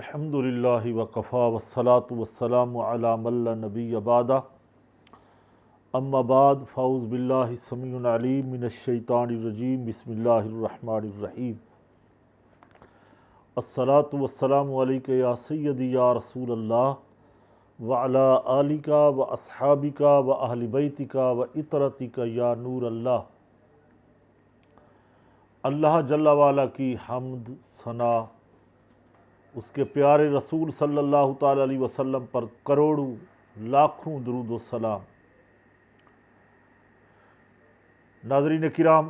الحمدللہ وکفا والصلاة والسلام علی من لا نبی بعدہ اما بعد فاعوذ باللہ السمیع العلیم من الشیطان الرجیم بسم اللہ الرحمن الرحیم الصلاة والسلام علیک یا سیدی یا رسول اللہ وعلی آلک و اصحابک و اہل بیتک و اطرتک یا نور اللہ۔ اللہ جل وعلا کی حمد ثنا، اس کے پیارے رسول صلی اللہ تعالیٰ علیہ وسلم پر کروڑوں لاکھوں درود و سلام۔ ناظرین کرام،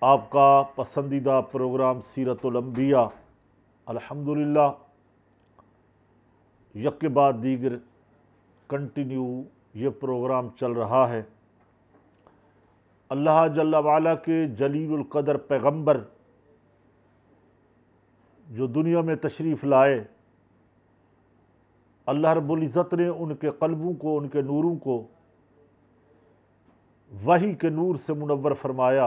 آپ کا پسندیدہ پروگرام سیرت الانبیاء الحمدللہ یک کے بعد دیگر کنٹینیو یہ پروگرام چل رہا ہے۔ اللہ جل وعلا کے جلیل القدر پیغمبر جو دنیا میں تشریف لائے، اللہ رب العزت نے ان کے قلبوں کو، ان کے نوروں کو وحی کے نور سے منور فرمایا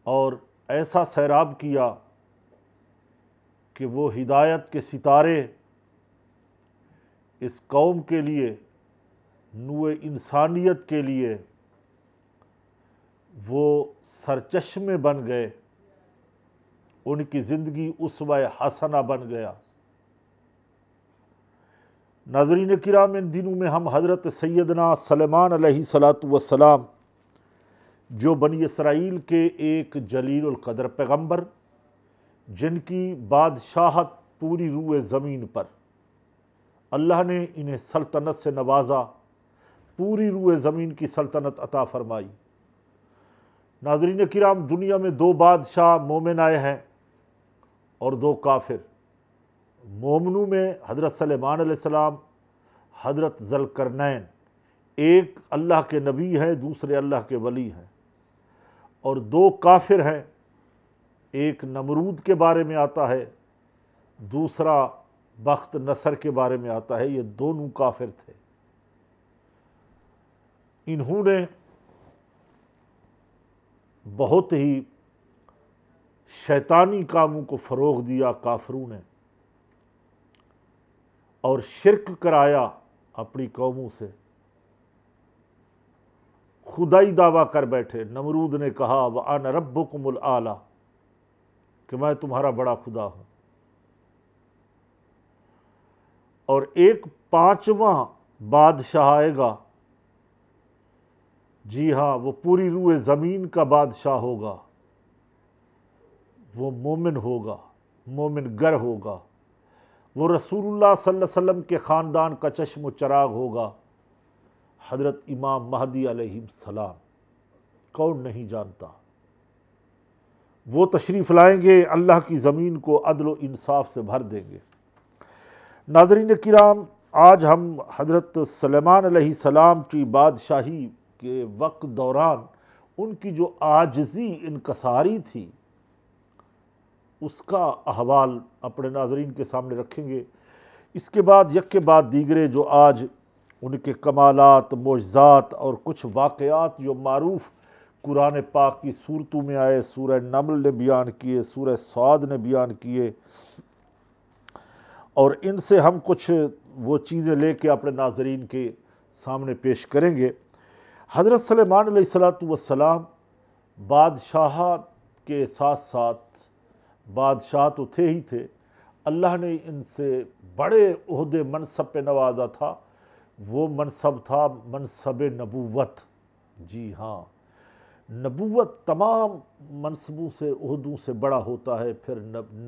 اور ایسا سیراب کیا کہ وہ ہدایت کے ستارے اس قوم کے لیے، نوع انسانیت کے لیے وہ سرچشمے بن گئے، ان کی زندگی اسوہ حسنہ بن گیا۔ ناظرین کرام، ان دنوں میں ہم حضرت سیدنا سلیمان علیہ السلام جو بنی اسرائیل کے ایک جلیل القدر پیغمبر، جن کی بادشاہت پوری روئے زمین پر، اللہ نے انہیں سلطنت سے نوازا، پوری روئے زمین کی سلطنت عطا فرمائی۔ ناظرین کرام، دنیا میں دو بادشاہ مومن آئے ہیں اور دو کافر۔ مومنوں میں حضرت سلیمان علیہ السلام، حضرت ذوالقرنین، ایک اللہ کے نبی ہیں، دوسرے اللہ کے ولی ہیں، اور دو کافر ہیں، ایک نمرود کے بارے میں آتا ہے، دوسرا بخت نصر کے بارے میں آتا ہے۔ یہ دونوں کافر تھے۔ انہوں نے بہت ہی شیطانی کاموں کو فروغ دیا کافروں نے، اور شرک کرایا اپنی قوموں سے، خدائی دعویٰ کر بیٹھے۔ نمرود نے کہا وَأَنَا رَبُّكُمُ الْأَعْلَىٰ، کہ میں تمہارا بڑا خدا ہوں۔ اور ایک پانچواں بادشاہ آئے گا، جی ہاں، وہ پوری روئے زمین کا بادشاہ ہوگا، وہ مومن ہوگا، مومن گر ہوگا، وہ رسول اللہ صلی اللہ علیہ وسلم کے خاندان کا چشم و چراغ ہوگا، حضرت امام مہدی علیہ السلام۔ کون نہیں جانتا؟ وہ تشریف لائیں گے، اللہ کی زمین کو عدل و انصاف سے بھر دیں گے۔ ناظرین کرام، آج ہم حضرت سلیمان علیہ السلام کی بادشاہی کے وقت دوران ان کی جو عاجزی انکساری تھی، اس کا احوال اپنے ناظرین کے سامنے رکھیں گے۔ اس کے بعد یک کے بعد دیگرے جو آج ان کے کمالات، معجزات اور کچھ واقعات جو معروف قرآن پاک کی صورتوں میں آئے، سورہ نمل نے بیان کیے، سورہ صاد نے بیان کیے، اور ان سے ہم کچھ وہ چیزیں لے کے اپنے ناظرین کے سامنے پیش کریں گے۔ حضرت سلیمان علیہ السلام بادشاہت کے ساتھ ساتھ بادشاہ تو تھے ہی تھے، اللہ نے ان سے بڑے عہدے منصب پہ نوازا تھا۔ وہ منصب تھا منصب نبوت۔ جی ہاں، نبوت تمام منصبوں سے، عہدوں سے بڑا ہوتا ہے۔ پھر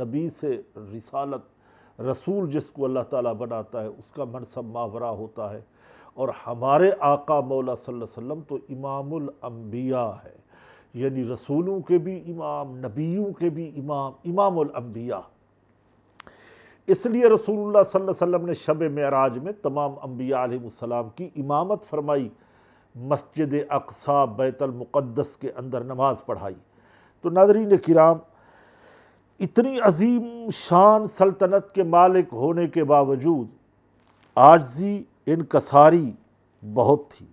نبی سے رسالت، رسول جس کو اللہ تعالیٰ بناتا ہے، اس کا منصب ماورا ہوتا ہے۔ اور ہمارے آقا مولا صلی اللہ علیہ وسلم تو امام الانبیاء ہے، یعنی رسولوں کے بھی امام، نبیوں کے بھی امام، امام الانبیاء۔ اس لیے رسول اللہ صلی اللہ علیہ وسلم نے شب معراج میں تمام انبیاء علیہ السلام کی امامت فرمائی، مسجد اقصی بیت المقدس کے اندر نماز پڑھائی۔ تو ناظرین کرام، اتنی عظیم شان سلطنت کے مالک ہونے کے باوجود عاجزی، انکساری بہت تھی،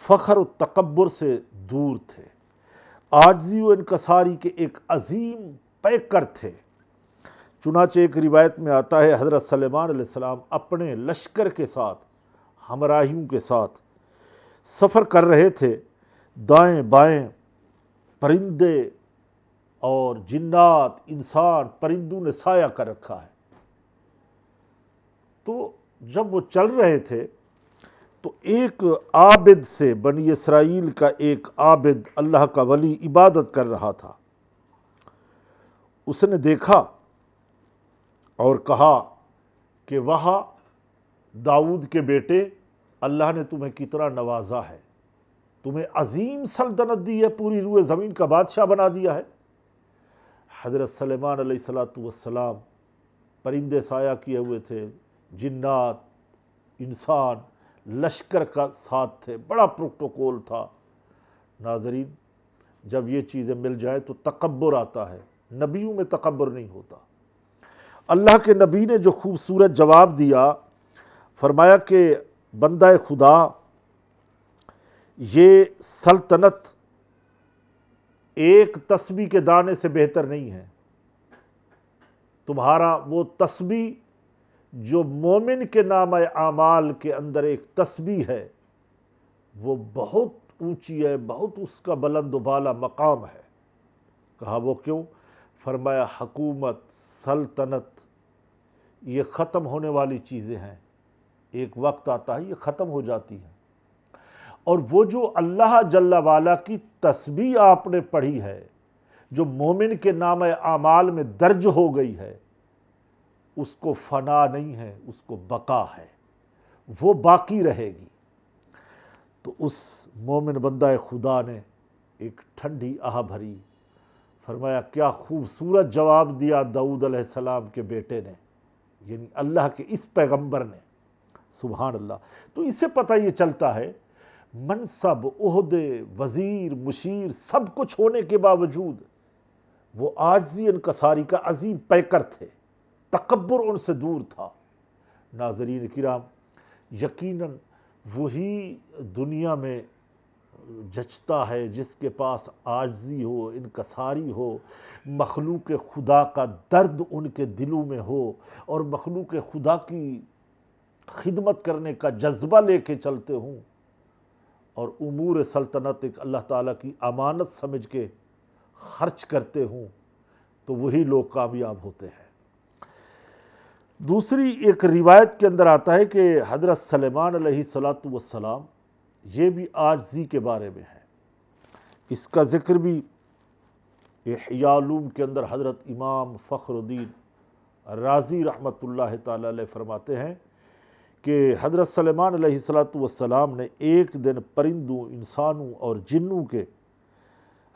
فخر و تکبر سے دور تھے، عاجزی و انکساری کے ایک عظیم پیکر تھے۔ چنانچہ ایک روایت میں آتا ہے حضرت سلیمان علیہ السلام اپنے لشکر کے ساتھ، ہمراہیوں کے ساتھ سفر کر رہے تھے، دائیں بائیں پرندے اور جنات، انسان، پرندوں نے سایہ کر رکھا ہے۔ تو جب وہ چل رہے تھے تو ایک عابد سے، بنی اسرائیل کا ایک عابد، اللہ کا ولی عبادت کر رہا تھا، اس نے دیکھا اور کہا کہ وہاں داؤد کے بیٹے، اللہ نے تمہیں کتنا نوازا ہے، تمہیں عظیم سلطنت دی ہے، پوری روئے زمین کا بادشاہ بنا دیا ہے۔ حضرت سلیمان علیہ السلام پرندے سایہ کیے ہوئے تھے، جنات، انسان، لشکر کا ساتھ تھے، بڑا پروٹوکول تھا۔ ناظرین، جب یہ چیزیں مل جائیں تو تکبر آتا ہے، نبیوں میں تکبر نہیں ہوتا۔ اللہ کے نبی نے جو خوبصورت جواب دیا، فرمایا کہ بندہ خدا، یہ سلطنت ایک تسبیح کے دانے سے بہتر نہیں ہے۔ تمہارا وہ تسبیح جو مومن کے نامہ اعمال کے اندر ایک تسبیح ہے، وہ بہت اونچی ہے، بہت اس کا بلند و بالا مقام ہے۔ کہا وہ کیوں؟ فرمایا حکومت، سلطنت، یہ ختم ہونے والی چیزیں ہیں، ایک وقت آتا ہے یہ ختم ہو جاتی ہیں، اور وہ جو اللہ جل وعلا کی تسبیح آپ نے پڑھی ہے، جو مومن کے نامہ اعمال میں درج ہو گئی ہے، اس کو فنا نہیں ہے، اس کو بقا ہے، وہ باقی رہے گی۔ تو اس مومن بندہ خدا نے ایک ٹھنڈی آہ بھری، فرمایا کیا خوبصورت جواب دیا داؤد علیہ السلام کے بیٹے نے، یعنی اللہ کے اس پیغمبر نے۔ سبحان اللہ۔ تو اس سے پتہ یہ چلتا ہے منصب، عہدے، وزیر، مشیر، سب کچھ ہونے کے باوجود وہ عاجزی انکساری کا عظیم پیکر تھے، تکبر ان سے دور تھا۔ ناظرین کرام، یقیناً وہی دنیا میں جچتا ہے جس کے پاس عاجزی ہو، انکساری ہو، مخلوق خدا کا درد ان کے دلوں میں ہو، اور مخلوق خدا کی خدمت کرنے کا جذبہ لے کے چلتے ہوں، اور امور سلطنت ایک اللہ تعالیٰ کی امانت سمجھ کے خرچ کرتے ہوں، تو وہی لوگ کامیاب ہوتے ہیں۔ دوسری ایک روایت کے اندر آتا ہے کہ حضرت سلیمان علیہ السلام، یہ بھی عاجزی کے بارے میں ہے، اس کا ذکر بھی احیاء علوم کے اندر حضرت امام فخر الدین رازی رحمۃ اللہ تعالی علیہ فرماتے ہیں کہ حضرت سلیمان علیہ السلام نے ایک دن پرندوں، انسانوں اور جنوں کے،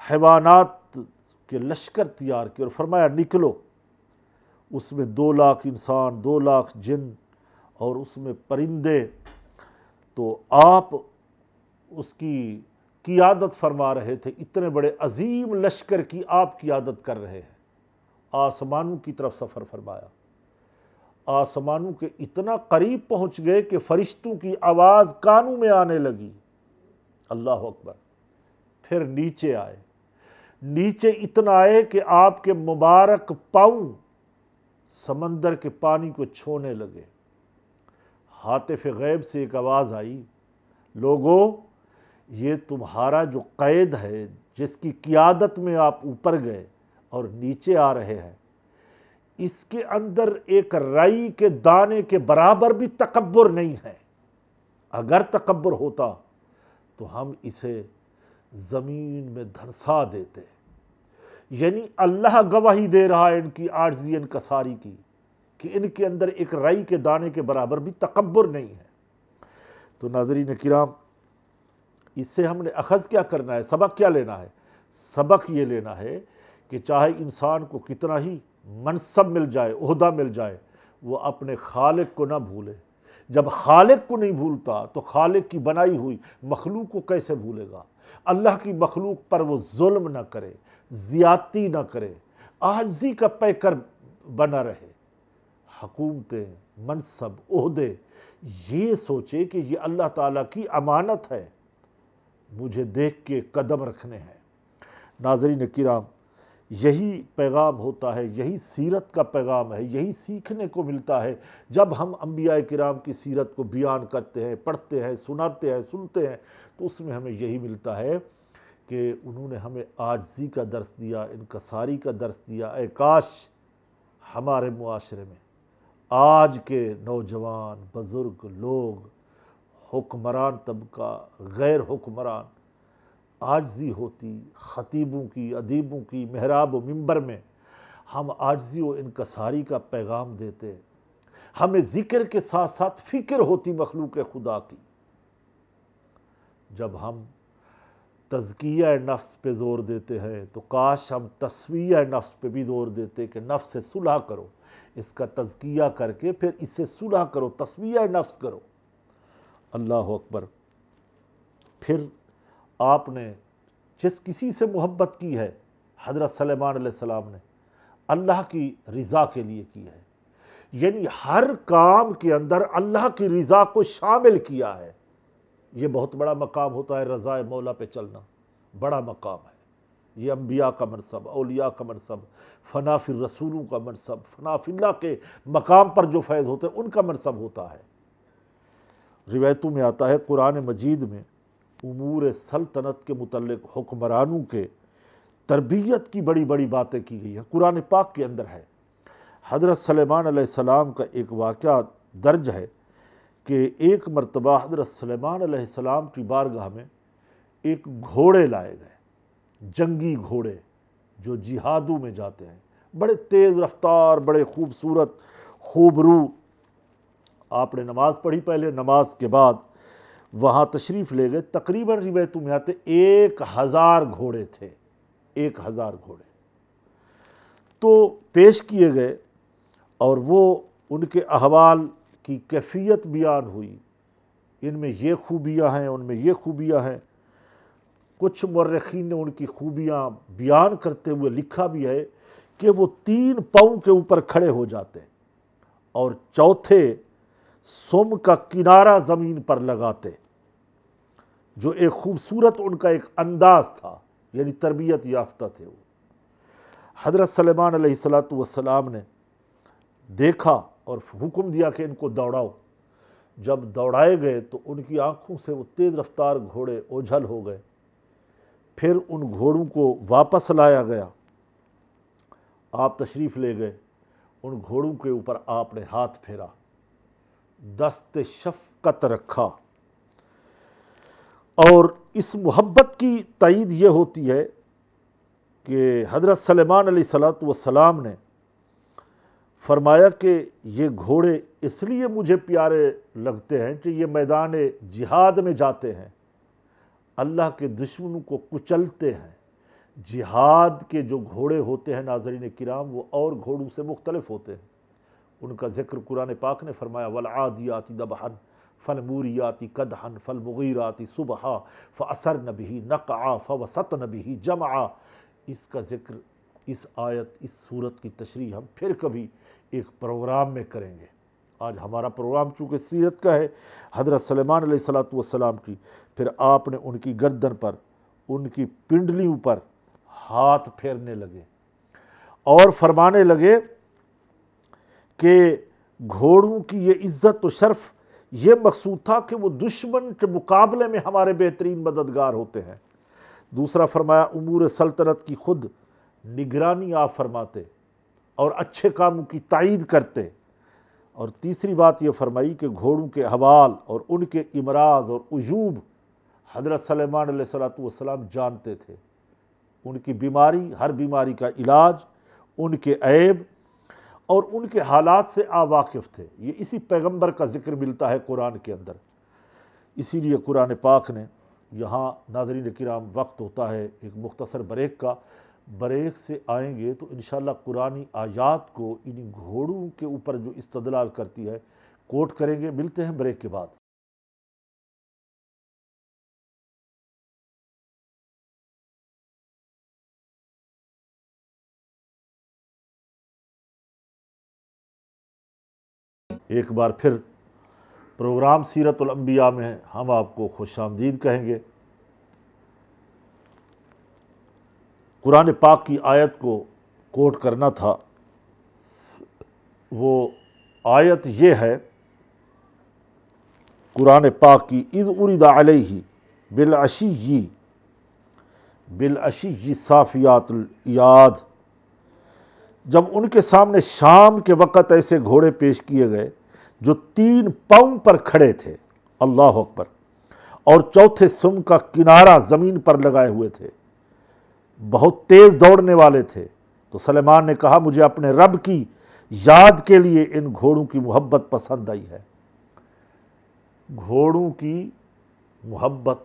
حیوانات کے لشکر تیار کیے اور فرمایا نکلو۔ اس میں 2 لاکھ انسان، 2 لاکھ جن اور اس میں پرندے۔ تو آپ اس کی قیادت فرما رہے تھے، اتنے بڑے عظیم لشکر کی آپ قیادت کر رہے ہیں۔ آسمانوں کی طرف سفر فرمایا، آسمانوں کے اتنا قریب پہنچ گئے کہ فرشتوں کی آواز کانوں میں آنے لگی، اللہ اکبر۔ پھر نیچے آئے، نیچے اتنا آئے کہ آپ کے مبارک پاؤں سمندر کے پانی کو چھونے لگے۔ ہاتف غیب سے ایک آواز آئی، لوگو، یہ تمہارا جو قید ہے، جس کی قیادت میں آپ اوپر گئے اور نیچے آ رہے ہیں، اس کے اندر ایک رائی کے دانے کے برابر بھی تکبر نہیں ہے۔ اگر تکبر ہوتا تو ہم اسے زمین میں دھنسا دیتے۔ یعنی اللہ گواہی دے رہا ہے ان کی عاجزی انکساری کی، کہ ان کے اندر ایک رائی کے دانے کے برابر بھی تکبر نہیں ہے۔ تو ناظرین کرام، اس سے ہم نے اخذ کیا کرنا ہے، سبق کیا لینا ہے؟ سبق یہ لینا ہے کہ چاہے انسان کو کتنا ہی منصب مل جائے، عہدہ مل جائے، وہ اپنے خالق کو نہ بھولے۔ جب خالق کو نہیں بھولتا تو خالق کی بنائی ہوئی مخلوق کو کیسے بھولے گا؟ اللہ کی مخلوق پر وہ ظلم نہ کرے، زیادتی نہ کرے، عاجزی کا پیکر بنا رہے۔ حکومتیں، منصب، عہدے، یہ سوچے کہ یہ اللہ تعالیٰ کی امانت ہے، مجھے دیکھ کے قدم رکھنے ہیں۔ ناظرین کرام، یہی پیغام ہوتا ہے، یہی سیرت کا پیغام ہے، یہی سیکھنے کو ملتا ہے جب ہم انبیاء کرام کی سیرت کو بیان کرتے ہیں، پڑھتے ہیں، سناتے ہیں، سنتے ہیں، تو اس میں ہمیں یہی ملتا ہے کہ انہوں نے ہمیں عاجزی کا درس دیا، انکساری کا درس دیا۔ اے کاش ہمارے معاشرے میں آج کے نوجوان، بزرگ لوگ، حکمران طبقہ، غیر حکمران، عاجزی ہوتی، خطیبوں کی، ادیبوں کی محراب و منبر میں ہم عاجزی و انکساری کا پیغام دیتے، ہمیں ذکر کے ساتھ ساتھ فکر ہوتی مخلوق خدا کی۔ جب ہم تزکیہ نفس پہ زور دیتے ہیں تو کاش ہم تسویہ نفس پہ بھی زور دیتے کہ نفس سے صلح کرو، اس کا تزکیہ کر کے پھر اس سے صلح کرو، تسویہ نفس کرو۔ اللہ اکبر۔ پھر آپ نے جس کسی سے محبت کی ہے، حضرت سلیمان علیہ السلام نے اللہ کی رضا کے لیے کی ہے، یعنی ہر کام کے اندر اللہ کی رضا کو شامل کیا ہے۔ یہ بہت بڑا مقام ہوتا ہے، رضا مولا پہ چلنا بڑا مقام ہے۔ یہ انبیاء کا منصب، اولیاء کا منصب، فنا فی الرسولوں کا منصب، فنا فی اللہ کے مقام پر جو فیض ہوتے ہیں ان کا منصب ہوتا ہے۔ روایتوں میں آتا ہے، قرآن مجید میں امور سلطنت کے متعلق حکمرانوں کے تربیت کی بڑی بڑی باتیں کی گئی ہیں، قرآن پاک کے اندر ہے۔ حضرت سلیمان علیہ السلام کا ایک واقعہ درج ہے کہ ایک مرتبہ حضرت سلیمان علیہ السلام کی بارگاہ میں ایک گھوڑے لائے گئے، جنگی گھوڑے جو جہادوں میں جاتے ہیں، بڑے تیز رفتار، بڑے خوبصورت، خوبرو۔ آپ نے نماز پڑھی، پہلے نماز کے بعد وہاں تشریف لے گئے، تقریباً روایتوں میں آتے 1000 گھوڑے تھے، 1000 گھوڑے تو پیش کیے گئے، اور وہ ان کے احوال کی کیفیت بیان ہوئی، ان میں یہ خوبیاں ہیں، ان میں یہ خوبیاں ہیں۔ کچھ مورخین نے ان کی خوبیاں بیان کرتے ہوئے لکھا بھی ہے کہ وہ 3 پاؤں کے اوپر کھڑے ہو جاتے اور چوتھے سم کا کنارہ زمین پر لگاتے، جو ایک خوبصورت ان کا ایک انداز تھا، یعنی تربیت یافتہ تھے وہ۔ حضرت سلیمان علیہ السلام نے دیکھا اور حکم دیا کہ ان کو دوڑاؤ۔ جب دوڑائے گئے تو ان کی آنکھوں سے وہ تیز رفتار گھوڑے اوجھل ہو گئے۔ پھر ان گھوڑوں کو واپس لایا گیا، آپ تشریف لے گئے، ان گھوڑوں کے اوپر آپ نے ہاتھ پھیرا، دست شفقت رکھا، اور اس محبت کی تائید یہ ہوتی ہے کہ حضرت سلیمان علیہ السلام نے فرمایا کہ یہ گھوڑے اس لیے مجھے پیارے لگتے ہیں کہ یہ میدان جہاد میں جاتے ہیں، اللہ کے دشمنوں کو کچلتے ہیں۔ جہاد کے جو گھوڑے ہوتے ہیں ناظرین کرام، وہ اور گھوڑوں سے مختلف ہوتے ہیں۔ ان کا ذکر قرآن پاک نے فرمایا، وَالْعَادِيَاتِ ضَبْحًا فَالْمُورِيَاتِ قَدْحًا فَالْمُغِيرَاتِ صُبْحًا فَأَثَرْنَ بِهِ نَقْعًا فَوَسَطْنَ بِهِ جَمْعًا۔ اس کا ذکر، اس آیت، اس صورت کی تشریح ہم پھر کبھی ایک پروگرام میں کریں گے۔ آج ہمارا پروگرام چونکہ سیرت کا ہے حضرت سلیمان علیہ السلام کی، پھر آپ نے ان کی گردن پر، ان کی پنڈلیوں پر ہاتھ پھیرنے لگے اور فرمانے لگے کہ گھوڑوں کی یہ عزت و شرف یہ مقصود تھا کہ وہ دشمن کے مقابلے میں ہمارے بہترین مددگار ہوتے ہیں۔ دوسرا فرمایا، امور سلطنت کی خود نگرانی آپ فرماتے اور اچھے کاموں کی تائید کرتے۔ اور تیسری بات یہ فرمائی کہ گھوڑوں کے احوال اور ان کے امراض اور عیوب حضرت سلیمان علیہ السلام جانتے تھے، ان کی بیماری، ہر بیماری کا علاج، ان کے عیب اور ان کے حالات سے واقف تھے۔ یہ اسی پیغمبر کا ذکر ملتا ہے قرآن کے اندر۔ اسی لیے قرآن پاک نے یہاں، ناظرین کرام وقت ہوتا ہے ایک مختصر بریک کا، بریک سے آئیں گے تو انشاءاللہ قرآنی آیات کو ان گھوڑوں کے اوپر جو استدلال کرتی ہے کوٹ کریں گے۔ ملتے ہیں بریک کے بعد۔ ایک بار پھر پروگرام سیرت الانبیاء میں ہم آپ کو خوش آمدید کہیں گے۔ قرآن پاک کی آیت کو کوٹ کرنا تھا، وہ آیت یہ ہے قرآن پاک کی، اذ ارید علیہ بالعشی صافیات الیاد، جب ان کے سامنے شام کے وقت ایسے گھوڑے پیش کیے گئے جو 3 پاؤں پر کھڑے تھے، اللہ اکبر، اور چوتھے سم کا کنارہ زمین پر لگائے ہوئے تھے، بہت تیز دوڑنے والے تھے، تو سلیمان نے کہا مجھے اپنے رب کی یاد کے لیے ان گھوڑوں کی محبت پسند آئی ہے۔ گھوڑوں کی محبت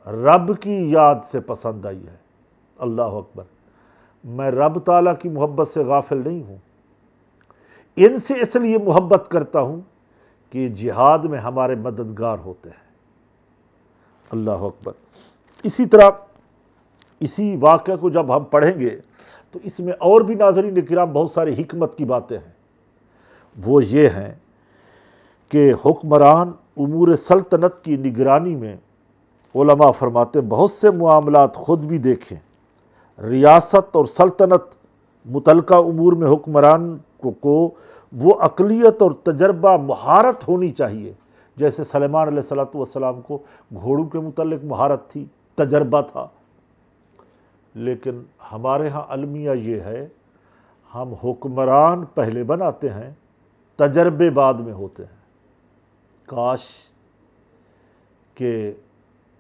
رب کی یاد سے پسند آئی ہے، اللہ اکبر۔ میں رب تعالیٰ کی محبت سے غافل نہیں ہوں، ان سے اس لیے محبت کرتا ہوں کہ جہاد میں ہمارے مددگار ہوتے ہیں، اللہ اکبر۔ اسی طرح اسی واقعہ کو جب ہم پڑھیں گے تو اس میں اور بھی ناظرین کرام بہت ساری حکمت کی باتیں ہیں، وہ یہ ہیں کہ حکمران امور سلطنت کی نگرانی میں علماء فرماتے ہیں بہت سے معاملات خود بھی دیکھیں، ریاست اور سلطنت متعلقہ امور میں حکمران کو وہ عقلیت اور تجربہ مہارت ہونی چاہیے، جیسے سلیمان علیہ السلام کو گھوڑوں کے متعلق مہارت تھی، تجربہ تھا۔ لیکن ہمارے ہاں المیہ یہ ہے، ہم حکمران پہلے بناتے ہیں، تجربے بعد میں ہوتے ہیں۔ کاش کہ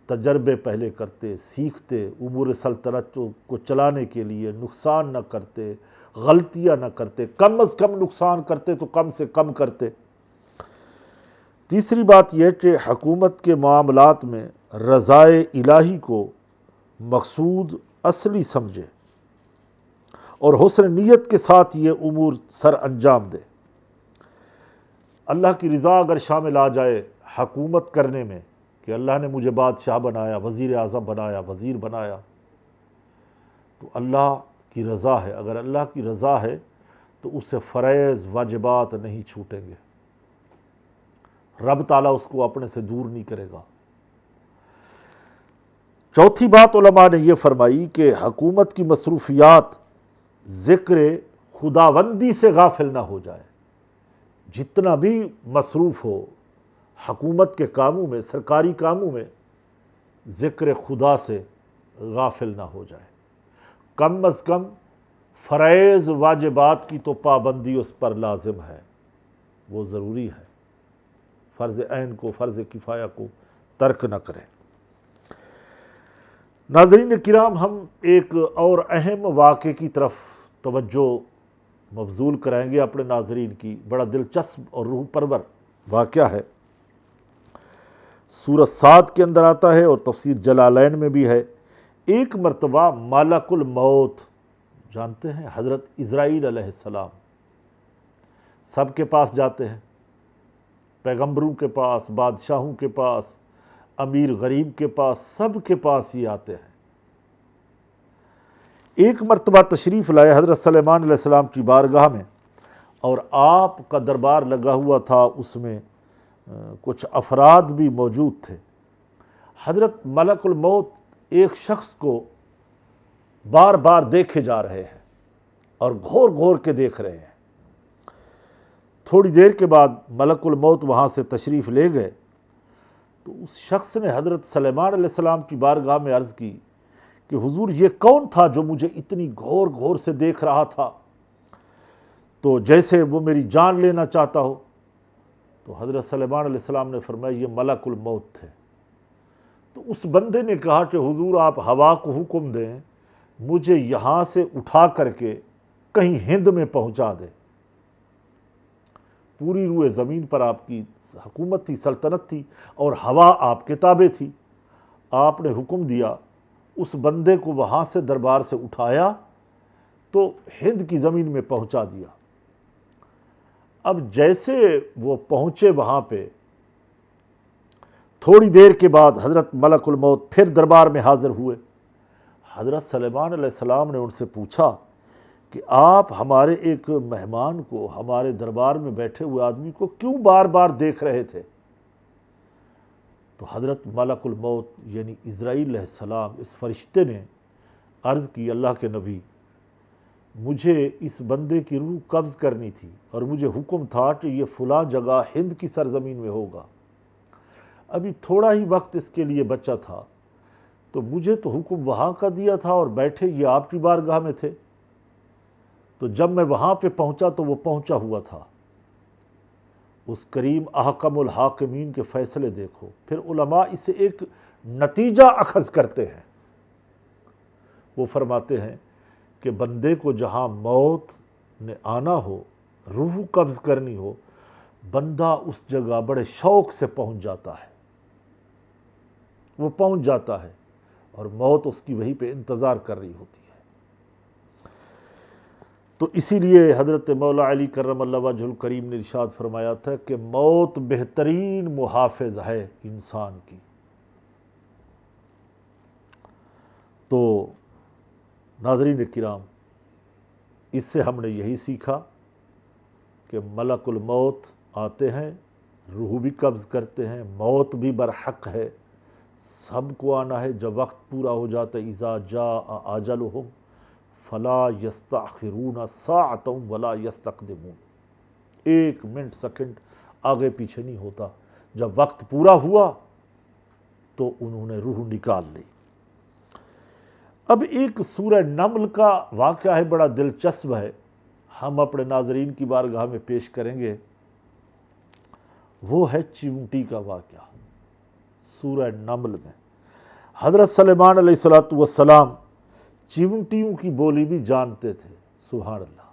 تجربے پہلے کرتے، سیکھتے، امور سلطنت کو چلانے کے لیے نقصان نہ کرتے، غلطیاں نہ کرتے، کم از کم نقصان کرتے تو کم سے کم کرتے۔ تیسری بات یہ کہ حکومت کے معاملات میں رضائے الہی کو مقصود اصلی سمجھے اور حسن نیت کے ساتھ یہ امور سر انجام دے۔ اللہ کی رضا اگر شامل آ جائے حکومت کرنے میں کہ اللہ نے مجھے بادشاہ بنایا، وزیر اعظم بنایا، وزیر بنایا، تو اللہ کی رضا ہے۔ اگر اللہ کی رضا ہے تو اس سے فرائض واجبات نہیں چھوٹیں گے، رب تعالیٰ اس کو اپنے سے دور نہیں کرے گا۔ چوتھی بات علماء نے یہ فرمائی کہ حکومت کی مصروفیات ذکر خداوندی سے غافل نہ ہو جائے، جتنا بھی مصروف ہو حکومت کے کاموں میں، سرکاری کاموں میں، ذکر خدا سے غافل نہ ہو جائے۔ کم از کم فرائض واجبات کی تو پابندی اس پر لازم ہے، وہ ضروری ہے، فرض عین کو، فرض کفایہ کو ترک نہ کرے۔ ناظرین کرام، ہم ایک اور اہم واقعے کی طرف توجہ مبذول کرائیں گے اپنے ناظرین کی، بڑا دلچسپ اور روح پرور واقعہ ہے، سورۃ صاد کے اندر آتا ہے اور تفسیر جلالین میں بھی ہے۔ ایک مرتبہ ملک الموت، جانتے ہیں حضرت عزرائیل علیہ السلام، سب کے پاس جاتے ہیں، پیغمبروں کے پاس، بادشاہوں کے پاس، امیر غریب کے پاس، سب کے پاس یہ آتے ہیں۔ ایک مرتبہ تشریف لائے حضرت سلیمان علیہ السلام کی بارگاہ میں، اور آپ کا دربار لگا ہوا تھا، اس میں کچھ افراد بھی موجود تھے۔ حضرت ملک الموت ایک شخص کو بار بار دیکھے جا رہے ہیں اور گھور گھور کے دیکھ رہے ہیں۔ تھوڑی دیر کے بعد ملک الموت وہاں سے تشریف لے گئے تو اس شخص نے حضرت سلیمان علیہ السلام کی بارگاہ میں عرض کی کہ حضور یہ کون تھا جو مجھے اتنی گھور گھور سے دیکھ رہا تھا، تو جیسے وہ میری جان لینا چاہتا ہو۔ تو حضرت سلیمان علیہ السلام نے فرمایا یہ ملک الموت تھے۔ تو اس بندے نے کہا کہ حضور آپ ہوا کو حکم دیں مجھے یہاں سے اٹھا کر کے کہیں ہند میں پہنچا دے۔ پوری روئے زمین پر آپ کی حکومت تھی، سلطنت تھی، اور ہوا آپ کے تابع تھی۔ آپ نے حکم دیا، اس بندے کو وہاں سے دربار سے اٹھایا تو ہند کی زمین میں پہنچا دیا۔ اب جیسے وہ پہنچے وہاں پہ، تھوڑی دیر کے بعد حضرت ملک الموت پھر دربار میں حاضر ہوئے۔ حضرت سلیمان علیہ السلام نے ان سے پوچھا کہ آپ ہمارے ایک مہمان کو، ہمارے دربار میں بیٹھے ہوئے آدمی کو کیوں بار بار دیکھ رہے تھے؟ تو حضرت ملک الموت یعنی عزرائیل علیہ السلام، اس فرشتے نے عرض کی اللہ کے نبی مجھے اس بندے کی روح قبض کرنی تھی اور مجھے حکم تھا کہ یہ فلاں جگہ ہند کی سرزمین میں ہوگا، ابھی تھوڑا ہی وقت اس کے لیے بچا تھا، تو مجھے تو حکم وہاں کا دیا تھا اور بیٹھے یہ آپ کی بارگاہ میں تھے، تو جب میں وہاں پہ پہنچا تو وہ پہنچا ہوا تھا۔ اس کریم احکم الحاکمین کے فیصلے دیکھو۔ پھر علماء اسے ایک نتیجہ اخذ کرتے ہیں، وہ فرماتے ہیں کہ بندے کو جہاں موت نے آنا ہو، روح قبض کرنی ہو، بندہ اس جگہ بڑے شوق سے پہنچ جاتا ہے، وہ پہنچ جاتا ہے اور موت اس کی وہیں پہ انتظار کر رہی ہوتی ہے۔ تو اسی لیے حضرت مولا علی کرم اللہ وجہ الکریم نے ارشاد فرمایا تھا کہ موت بہترین محافظ ہے انسان کی۔ تو ناظرین کرام، اس سے ہم نے یہی سیکھا کہ ملک الموت آتے ہیں، روح بھی قبض کرتے ہیں، موت بھی برحق ہے، سب کو آنا ہے۔ جب وقت پورا ہو جاتا ہے اذا جاء اجلہم فلا یستأخرون ساعۃ ولا یستقدمون، ایک منٹ سیکنڈ آگے پیچھے نہیں ہوتا۔ جب وقت پورا ہوا تو انہوں نے روح نکال لی۔ اب ایک سورہ نمل کا واقعہ ہے، بڑا دلچسپ ہے، ہم اپنے ناظرین کی بارگاہ میں پیش کریں گے۔ وہ ہے چیونٹی کا واقعہ۔ سورہ نمل میں حضرت سلیمان علیہ السلام چیونٹیوں کی بولی بھی جانتے تھے، سبحان اللہ،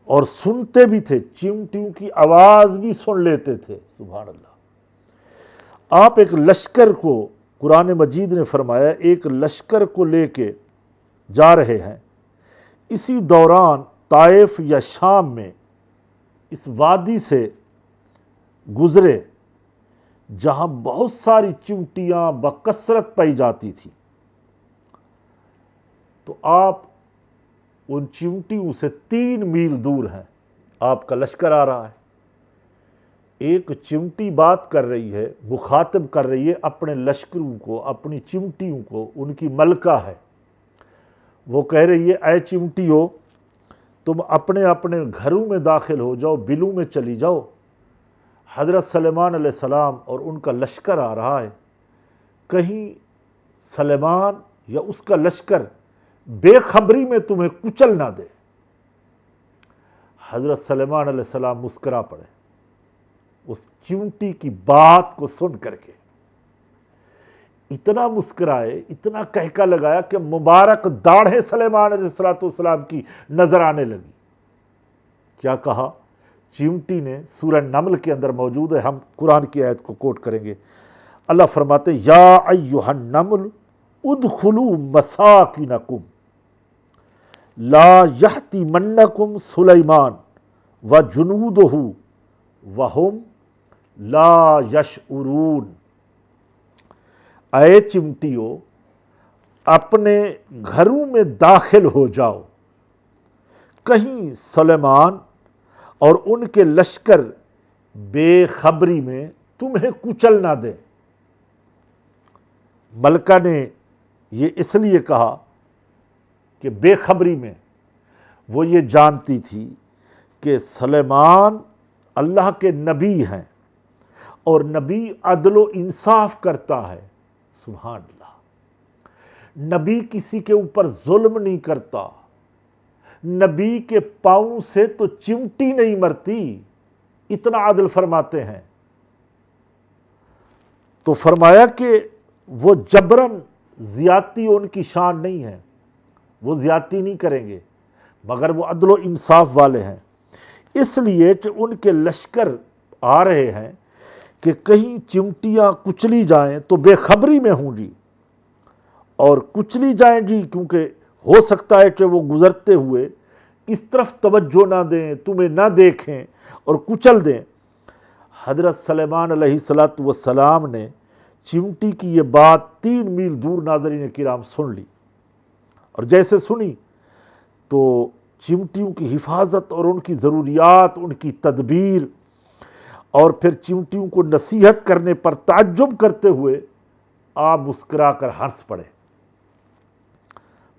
اور سنتے بھی تھے، چیونٹیوں کی آواز بھی سن لیتے تھے، سبحان اللہ۔ آپ ایک لشکر کو، قرآن مجید نے فرمایا ایک لشکر کو لے کے جا رہے ہیں، اسی دوران طائف یا شام میں اس وادی سے گزرے جہاں بہت ساری چیونٹیاں بکثرت پائی جاتی تھی، تو آپ ان چیونٹیوں سے 3 میل دور ہیں، آپ کا لشکر آ رہا ہے، ایک چیونٹی بات کر رہی ہے، مخاطب کر رہی ہے اپنے لشکروں کو، اپنی چیونٹیوں کو، ان کی ملکہ ہے، وہ کہہ رہی ہے اے چیونٹیوں تم اپنے اپنے گھروں میں داخل ہو جاؤ، بلوں میں چلی جاؤ، حضرت سلیمان علیہ السلام اور ان کا لشکر آ رہا ہے، کہیں سلیمان یا اس کا لشکر بے خبری میں تمہیں کچل نہ دے۔ حضرت سلیمان علیہ السلام مسکرا پڑے اس چیونٹی کی بات کو سن کر کے، اتنا مسکرائے، اتنا کہکا لگایا کہ مبارک داڑھیں سلیمان علیہ السلام کی نظر آنے لگی۔ کیا کہا؟ چیونٹی نے، سورہ نمل کے اندر موجود ہے، ہم قرآن کی آیت کو کوٹ کریں گے۔ اللہ فرماتے یا ایھا النمل ادخلوا مساکنکم لا یحطمنکم سلیمان وجنودہ وہم لا یشعرون۔ اے چمٹیوں اپنے گھروں میں داخل ہو جاؤ، کہیں سلیمان اور ان کے لشکر بے خبری میں تمہیں کچل نہ دے۔ ملکہ نے یہ اس لیے کہا کہ بے خبری میں، وہ یہ جانتی تھی کہ سلیمان اللہ کے نبی ہیں اور نبی عدل و انصاف کرتا ہے، سبحان اللہ، نبی کسی کے اوپر ظلم نہیں کرتا، نبی کے پاؤں سے تو چمٹی نہیں مرتی، اتنا عدل فرماتے ہیں۔ تو فرمایا کہ وہ جبراً زیادتی ان کی شان نہیں ہے، وہ زیادتی نہیں کریں گے، مگر وہ عدل و انصاف والے ہیں، اس لیے کہ ان کے لشکر آ رہے ہیں کہ کہیں چمٹیاں کچلی جائیں تو بے خبری میں ہوں گی، اور کچلی جائیں گی کیونکہ ہو سکتا ہے کہ وہ گزرتے ہوئے اس طرف توجہ نہ دیں، تمہیں نہ دیکھیں اور کچل دیں۔ حضرت سلیمان علیہ السلام نے چمٹی کی یہ بات 3 میل دور ناظرین کرام سن لی، اور جیسے سنی تو چمٹیوں کی حفاظت اور ان کی ضروریات، ان کی تدبیر، اور پھر چمٹیوں کو نصیحت کرنے پر تعجب کرتے ہوئے آپ مسکرا کر ہنس پڑے۔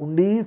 19,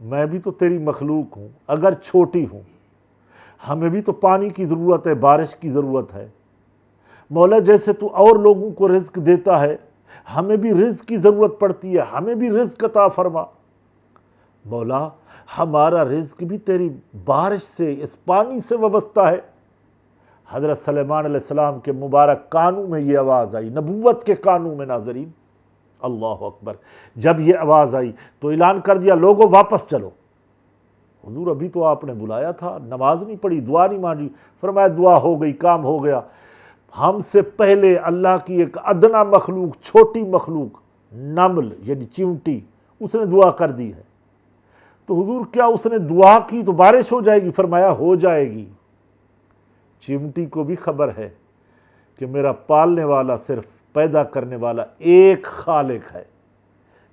میں بھی تو تیری مخلوق ہوں، اگر چھوٹی ہوں، ہمیں بھی تو پانی کی ضرورت ہے، بارش کی ضرورت ہے۔ مولا جیسے تو اور لوگوں کو رزق دیتا ہے، ہمیں بھی رزق کی ضرورت پڑتی ہے، ہمیں بھی رزق عطا فرما۔ مولا ہمارا رزق بھی تیری بارش سے، اس پانی سے وابستہ ہے۔ حضرت سلیمان علیہ السلام کے مبارک کانوں میں یہ آواز آئی، نبوت کے کانوں میں ناظرین، اللہ اکبر۔ جب یہ آواز آئی تو اعلان کر دیا، لوگوں واپس چلو۔ حضور ابھی تو آپ نے بلایا تھا، نماز نہیں پڑھی، دعا نہیں مانگی۔ فرمایا دعا ہو گئی، کام ہو گیا۔ ہم سے پہلے اللہ کی ایک ادنا مخلوق، چھوٹی مخلوق، نمل یعنی چیونٹی، اس نے دعا کر دی ہے۔ تو حضور کیا اس نے دعا کی تو بارش ہو جائے گی؟ فرمایا ہو جائے گی۔ چیونٹی کو بھی خبر ہے کہ میرا پالنے والا، صرف پیدا کرنے والا ایک خالق ہے،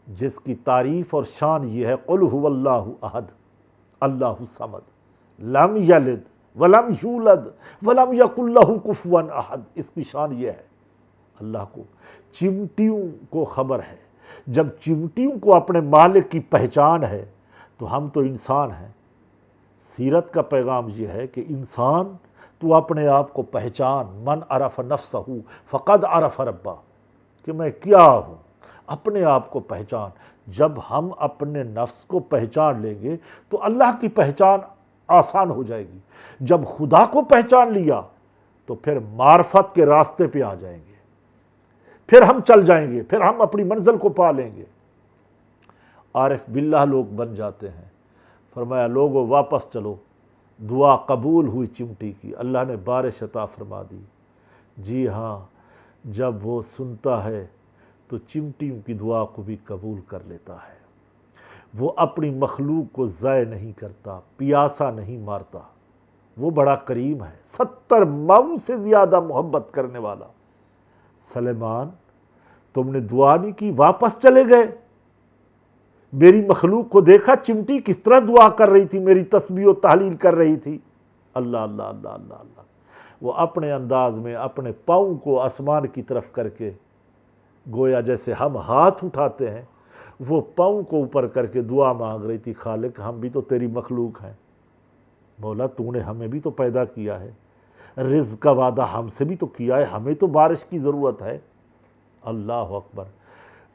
جس کی تعریف اور شان یہ ہے، قل هو اللہ احد اللہ الصمد لم یلد ولم یولد ولم یکن لہ کفوا احد۔ اس کی شان یہ ہے اللہ کو۔ چمٹیوں کو خبر ہے، جب چمٹیوں کو اپنے مالک کی پہچان ہے تو ہم تو انسان ہیں۔ سیرت کا پیغام یہ ہے کہ انسان تو اپنے آپ کو پہچان، من عرف نفسہ فقد عرف ربہ، کہ میں کیا ہوں، اپنے آپ کو پہچان۔ جب ہم اپنے نفس کو پہچان لیں گے تو اللہ کی پہچان آسان ہو جائے گی۔ جب خدا کو پہچان لیا تو پھر معرفت کے راستے پہ آ جائیں گے، پھر ہم چل جائیں گے، پھر ہم اپنی منزل کو پا لیں گے، عارف باللہ لوگ بن جاتے ہیں۔ فرمایا لوگوں واپس چلو۔ دعا قبول ہوئی چمٹی کی، اللہ نے بارش عطا فرما دی۔ جی ہاں، جب وہ سنتا ہے تو چمٹیوں کی دعا کو بھی قبول کر لیتا ہے۔ وہ اپنی مخلوق کو ضائع نہیں کرتا، پیاسا نہیں مارتا۔ وہ بڑا کریم ہے، 70 ماؤں سے زیادہ محبت کرنے والا۔ سلیمان تم نے دعا نہیں کی، واپس چلے گئے۔ میری مخلوق کو دیکھا، چمٹی کس طرح دعا کر رہی تھی، میری تسبیح و تحلیل کر رہی تھی۔ اللہ اللہ اللہ اللہ اللہ۔ وہ اپنے انداز میں اپنے پاؤں کو آسمان کی طرف کر کے، گویا جیسے ہم ہاتھ اٹھاتے ہیں، وہ پاؤں کو اوپر کر کے دعا مانگ رہی تھی، خالق ہم بھی تو تیری مخلوق ہیں، مولا تو نے ہمیں بھی تو پیدا کیا ہے، رزق کا وعدہ ہم سے بھی تو کیا ہے، ہمیں تو بارش کی ضرورت ہے۔ اللہ اکبر۔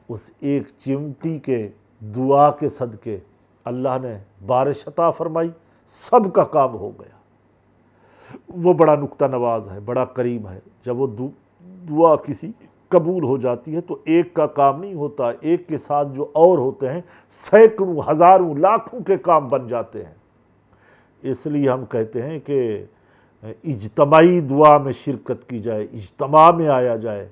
اس ایک چمٹی کے دعا کے صدقے اللہ نے بارش عطا فرمائی، سب کا کام ہو گیا۔ وہ بڑا نکتہ نواز ہے، بڑا کریم ہے۔ جب وہ دعا کسی قبول ہو جاتی ہے تو ایک کا کام نہیں ہوتا، ایک کے ساتھ جو اور ہوتے ہیں سینکڑوں، ہزاروں، لاکھوں کے کام بن جاتے ہیں۔ اس لیے ہم کہتے ہیں کہ اجتماعی دعا میں شرکت کی جائے، اجتماع میں آیا جائے،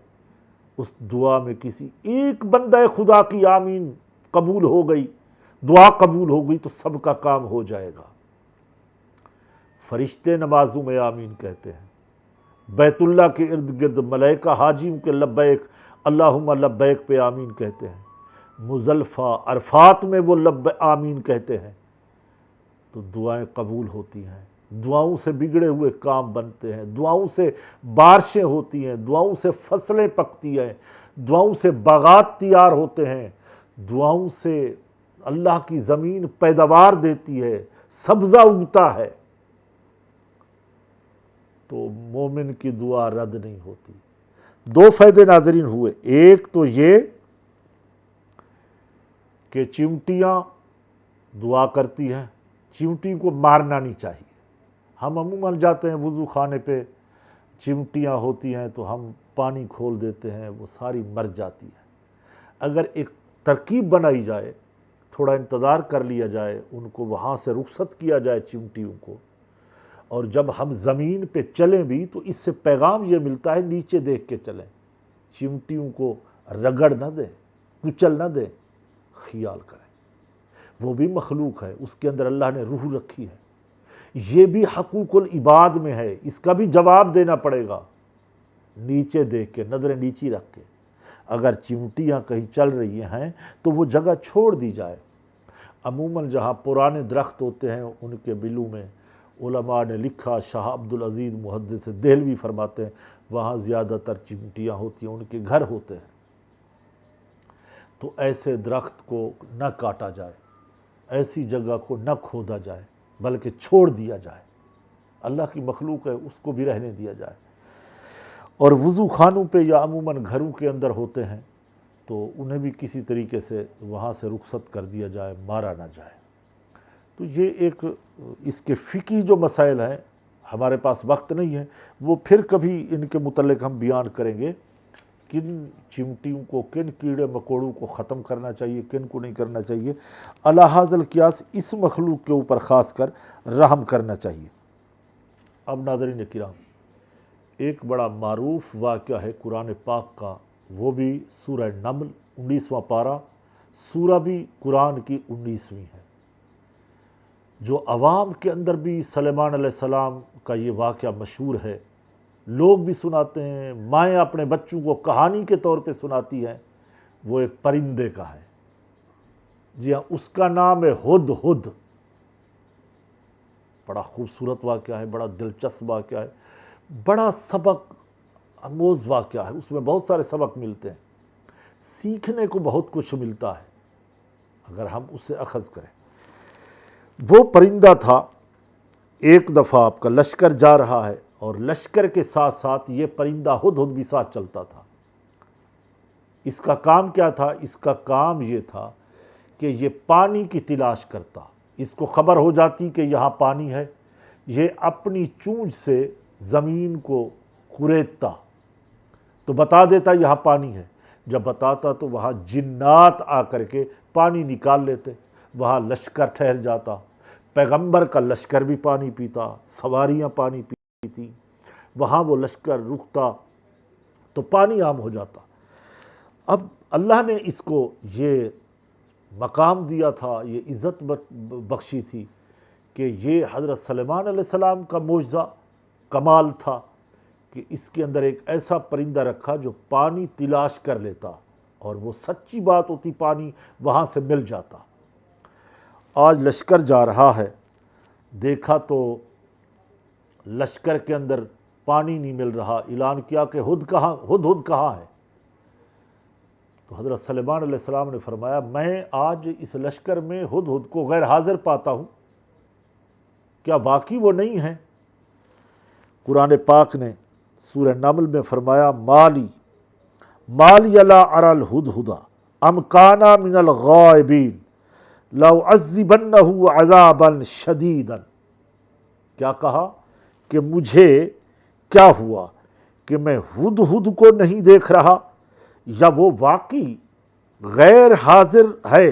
اس دعا میں کسی ایک بندہ خدا کی آمین قبول ہو گئی، دعا قبول ہو گئی تو سب کا کام ہو جائے گا۔ فرشتے نمازوں میں آمین کہتے ہیں، بیت اللہ کے ارد گرد ملائکہ حاجیوں کے لبیک اللہم لبیک پہ آمین کہتے ہیں، مزدلفہ عرفات میں وہ آمین کہتے ہیں تو دعائیں قبول ہوتی ہیں۔ دعاؤں سے بگڑے ہوئے کام بنتے ہیں، دعاؤں سے بارشیں ہوتی ہیں، دعاؤں سے فصلیں پکتی ہیں، دعاؤں سے باغات تیار ہوتے ہیں، دعاؤں سے اللہ کی زمین پیداوار دیتی ہے، سبزہ اگتا ہے۔ تو مومن کی دعا رد نہیں ہوتی۔ دو فائدے ناظرین ہوئے، ایک تو یہ کہ چمٹیاں دعا کرتی ہیں، چمٹی کو مارنا نہیں چاہیے۔ ہم عموماً جاتے ہیں وضو خانے پہ، چمٹیاں ہوتی ہیں تو ہم پانی کھول دیتے ہیں، وہ ساری مر جاتی ہیں۔ اگر ایک ترکیب بنائی جائے، تھوڑا انتظار کر لیا جائے، ان کو وہاں سے رخصت کیا جائے چمٹیوں کو، اور جب ہم زمین پہ چلیں بھی تو اس سے پیغام یہ ملتا ہے نیچے دیکھ کے چلیں، چمٹیوں کو رگڑ نہ دیں، کچل نہ دیں، خیال کریں۔ وہ بھی مخلوق ہے، اس کے اندر اللہ نے روح رکھی ہے، یہ بھی حقوق العباد میں ہے، اس کا بھی جواب دینا پڑے گا۔ نیچے دیکھ کے، نظریں نیچی رکھ کے، اگر چمٹیاں کہیں چل رہی ہیں تو وہ جگہ چھوڑ دی جائے۔ عموماً جہاں پرانے درخت ہوتے ہیں ان کے بلوں میں علماء نے لکھا، شاہ عبدالعزیز محدث دہلوی فرماتے ہیں وہاں زیادہ تر چمٹیاں ہوتی ہیں، ان کے گھر ہوتے ہیں، تو ایسے درخت کو نہ کاٹا جائے، ایسی جگہ کو نہ کھودا جائے بلکہ چھوڑ دیا جائے، اللہ کی مخلوق ہے اس کو بھی رہنے دیا جائے۔ اور وضو خانوں پہ یا عموماً گھروں کے اندر ہوتے ہیں تو انہیں بھی کسی طریقے سے وہاں سے رخصت کر دیا جائے، مارا نہ جائے۔ تو یہ ایک اس کے فقہی جو مسائل ہیں، ہمارے پاس وقت نہیں ہے، وہ پھر کبھی ان کے متعلق ہم بیان کریں گے، کن چمٹیوں کو، کن کیڑے مکوڑوں کو ختم کرنا چاہیے، کن کو نہیں کرنا چاہیے۔ علی ھذا القیاس اس مخلوق کے اوپر خاص کر رحم کرنا چاہیے۔ اب ناظرین کرام، ایک بڑا معروف واقعہ ہے قرآن پاک کا، وہ بھی سورہ نمل 19واں پارہ، سورہ بھی قرآن کی 19ویں ہے، جو عوام کے اندر بھی سلیمان علیہ السلام کا یہ واقعہ مشہور ہے، لوگ بھی سناتے ہیں، مائیں اپنے بچوں کو کہانی کے طور پہ سناتی ہیں۔ وہ ایک پرندے کا ہے، جی ہاں، اس کا نام ہے ہد ہد۔ بڑا خوبصورت واقعہ ہے، بڑا دلچسپ واقعہ ہے، بڑا سبق آموز واقعہ ہے، اس میں بہت سارے سبق ملتے ہیں، سیکھنے کو بہت کچھ ملتا ہے اگر ہم اسے اخذ کریں۔ وہ پرندہ تھا، ایک دفعہ آپ کا لشکر جا رہا ہے اور لشکر کے ساتھ ساتھ یہ پرندہ ہد ہد بھی ساتھ چلتا تھا۔ اس کا کام کیا تھا؟ اس کا کام یہ تھا کہ یہ پانی کی تلاش کرتا، اس کو خبر ہو جاتی کہ یہاں پانی ہے، یہ اپنی چونچ سے زمین کو کریدتا تو بتا دیتا یہاں پانی ہے، جب بتاتا تو وہاں جنات آ کر کے پانی نکال لیتے، وہاں لشکر ٹھہر جاتا، پیغمبر کا لشکر بھی پانی پیتا، سواریاں پانی پیتی، وہاں وہ لشکر رکتا تو پانی عام ہو جاتا۔ اب اللہ نے اس کو یہ مقام دیا تھا، یہ عزت بخشی تھی کہ یہ حضرت سلیمان علیہ السلام کا معجزہ کمال تھا کہ اس کے اندر ایک ایسا پرندہ رکھا جو پانی تلاش کر لیتا، اور وہ سچی بات ہوتی، پانی وہاں سے مل جاتا۔ آج لشکر جا رہا ہے، دیکھا تو لشکر کے اندر پانی نہیں مل رہا، اعلان کیا کہ ہد کہاں ہے؟ تو حضرت سلیمان علیہ السلام نے فرمایا، میں آج اس لشکر میں ہد کو غیر حاضر پاتا ہوں، کیا واقعی وہ نہیں ہیں؟ قرآن پاک نے سورہ نمل میں فرمایا، مالی لا اری الہدہد ام کانا من الغائبین لأعذبنہ عذابا شدیدا۔ کیا کہا کہ مجھے کیا ہوا کہ میں ہدہد کو نہیں دیکھ رہا، یا وہ واقعی غیر حاضر ہے؟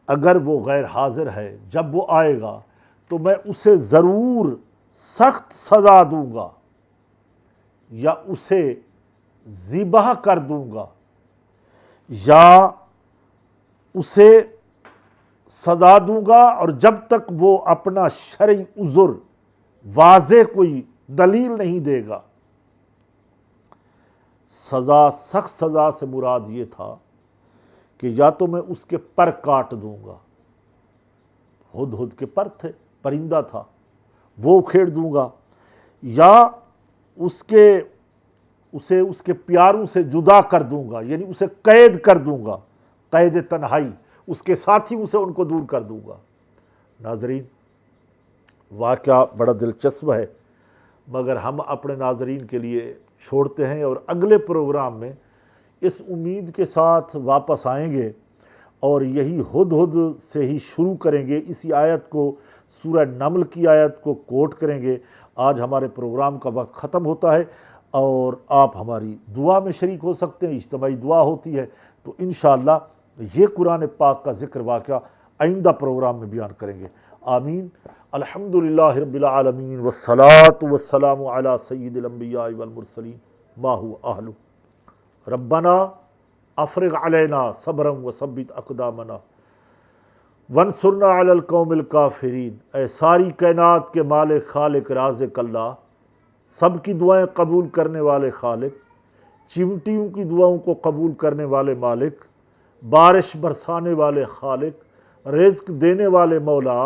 اگر وہ غیر حاضر ہے، جب وہ آئے گا تو میں اسے ضرور سخت سزا دوں گا یا اسے ذبح کر دوں گا، یا اسے سزا دوں گا، اور جب تک وہ اپنا شرعی عذر واضح کوئی دلیل نہیں دے گا۔ سزا، سخت سزا سے مراد یہ تھا کہ یا تو میں اس کے پر کاٹ دوں گا، ہد کے پر تھے، پرندہ تھا، وہ اکھیڑ دوں گا، یا اسے اس کے پیاروں سے جدا کر دوں گا، یعنی اسے قید کر دوں گا، قید تنہائی، اس کے ساتھیوں سے ان کو دور کر دوں گا۔ ناظرین، واقعہ بڑا دلچسپ ہے، مگر ہم اپنے ناظرین کے لیے چھوڑتے ہیں، اور اگلے پروگرام میں اس امید کے ساتھ واپس آئیں گے اور یہی ہد سے ہی شروع کریں گے، اسی آیت کو، سورہ نمل کی آیت کو کوٹ کریں گے۔ آج ہمارے پروگرام کا وقت ختم ہوتا ہے، اور آپ ہماری دعا میں شریک ہو سکتے ہیں، اجتماعی دعا ہوتی ہے، تو انشاءاللہ یہ قرآن پاک کا ذکر واقعہ آئندہ پروگرام میں بیان کریں گے۔ آمین۔ الحمدللہ رب العالمین، والصلاة والسلام علی سید الانبیاء والمرسلین ما هو اہلہ۔ ربنا افرغ علینا صبرا وثبت اقدامنا وانصرنا علی القوم الکافرین۔ اے ساری کائنات کے مالک، خالق، رازق اللہ، سب کی دعائیں قبول کرنے والے خالق، چمٹیوں کی دعاؤں کو قبول کرنے والے مالک، بارش برسانے والے خالق، رزق دینے والے مولا،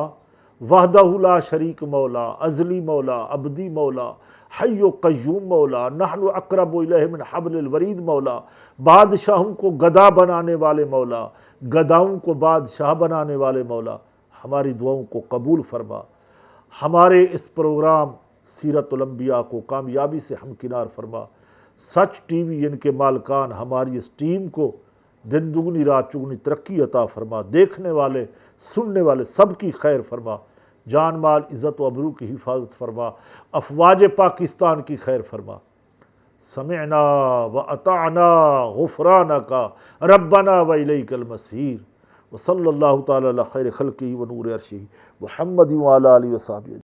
وحدہ لا شریک مولا، ازلی مولا، ابدی مولا، حی و قیوم مولا، نحن اقرب الیہ من حبل الورید مولا، بادشاہوں کو گدا بنانے والے مولا، گداؤں کو بادشاہ بنانے والے مولا ہماری دعاؤں کو قبول فرما، ہمارے اس پروگرام سیرت الانبیاء کو کامیابی سے ہمکنار فرما، سچ ٹی وی ان کے مالکان ہماری اس ٹیم کو دن دگنی رات چگنی ترقی عطا فرما، دیکھنے والے سننے والے سب کی خیر فرما، جان مال عزت و ابرو کی حفاظت فرما، افواج پاکستان کی خیر فرما۔ سمعنا واطعنا غفرانک ربنا والیک المصیر، وصلی اللہ تعالی علی خیر خلقہ ونور عرشہ محمد وعلی آلہ وصحبہ۔